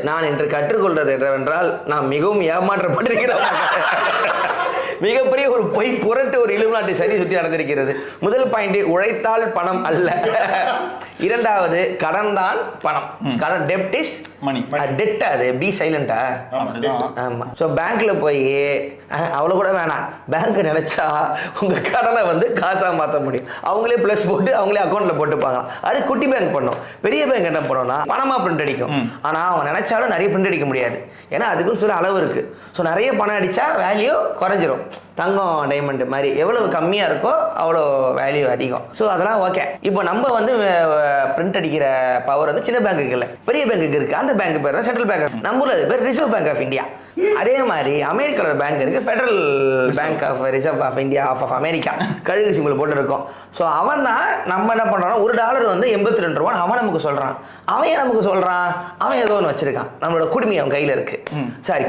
நான் இன்று கற்றுக்கொள்வது என்னவென்றால் நான் மிகவும் ஏமாற்றப்பட்டிருக்கிறேன். மிகப்பெரிய ஒரு பொய் புரட்டு ஒரு இலுமினாட்டி சரி சுற்றி நடந்திருக்கிறது. முதல் பாயிண்ட், உழைத்தால் பணம் அல்ல. இரண்டாவது, கடன் தான் பணம். கடன் டெப்ட் இஸ் மணி. டெட் அது பி சைலண்டா. ஆமா. ஸோ பேங்க்ல போய் அவ்வளோ கூட வேணாம், பேங்க் நினைச்சா உங்க கடனை வந்து காசா மாற்ற முடியும். அவங்களே பிளஸ் போட்டு அவங்களே அக்கௌண்ட்ல போட்டுப்பாங்க. அது குட்டி பேங்க் பண்ணும். பெரிய பேங்க் என்ன பண்ணும்னா பணமா பிரிண்ட் அடிக்கும். ஆனா அவன் நினைச்சாலும் நிறைய பிரிண்ட் அடிக்க முடியாது. ஏன்னா அதுக்குன்னு சில அளவு இருக்கு. ஸோ நிறைய பணம் அடிச்சா வேல்யூ குறைஞ்சிரும். தங்கம் டைமண்ட் மாதிரி எவ்வளவு கம்மியா இருக்கோ அவ்வளோ வேல்யூ அதிகம். ஸோ அதெல்லாம் ஓகே. இப்போ நம்ம வந்து பிரிண்ட் அடிக்கிற பவர் வந்து சின்ன பேங்க்குக்கு இல்லை, பெரிய பேங்க்குக்கு இருக்கு. அந்த பேங்க் பேர் தான் சென்ட்ரல் பேங்க். நம்ம அது பேர் ரிசர்வ் பேங்க் ஆஃப் இந்தியா. அதே மாதிரி அமெரிக்காவில் பேங்க் இருக்கு, federal bank of reserve of India of America. கழுகு சிம்பிள் போட்டு இருக்கும். ஸோ அவன் தான் நம்ம என்ன பண்றான், $1 வந்து 82 ரூபா அவன் நமக்கு சொல்றான். அவன் ஏன் நமக்கு சொல்றான், அவன் ஏதோ ஒன்று வச்சிருக்கான். நம்மளோட குடுமி அவன் கையில இருக்கு. சாரி,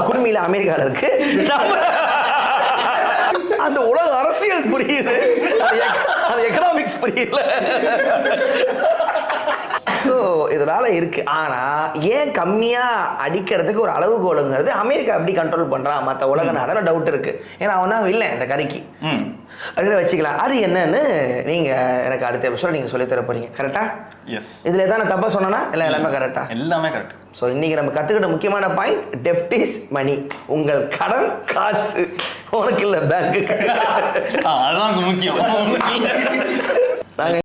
குடுமியில அமெரிக்காவில் இருக்கு. அந்த உலக அரசியல் புரியுது, அது எக்கனாமிக்ஸ் புரியல. ஸோ இதனால இருக்கு. ஆனா ஏன் கம்மியா அடிக்கிறதுக்கு ஒரு அளவுகோலுங்கிறது அமெரிக்கா எப்படி கண்ட்ரோல் பண்றான் மற்ற உலக நாடுல டவுட் இருக்கு. ஏன்னா அவன் தான் இல்லை இந்த கடைக்கு அப்படின்னு வச்சுக்கலாம். அது என்னன்னு நீங்க எனக்கு அடுத்த எபிசோட் நீங்க சொல்லி தர போறீங்க. கரெக்டா? எஸ். இதுல ஏதாவது நான் தப்பா சொன்னா இல்லை எல்லாமே கரெக்டா? எல்லாமே கரெக்ட். ஸோ இன்னைக்கு நம்ம கத்துக்கிட்ட முக்கியமான பாயிண்ட், டெப்ட் இஸ் மணி. உங்கள் கடன் காசு, உனக்கு இல்லை பேங்க்கு. அதான் முக்கியம்.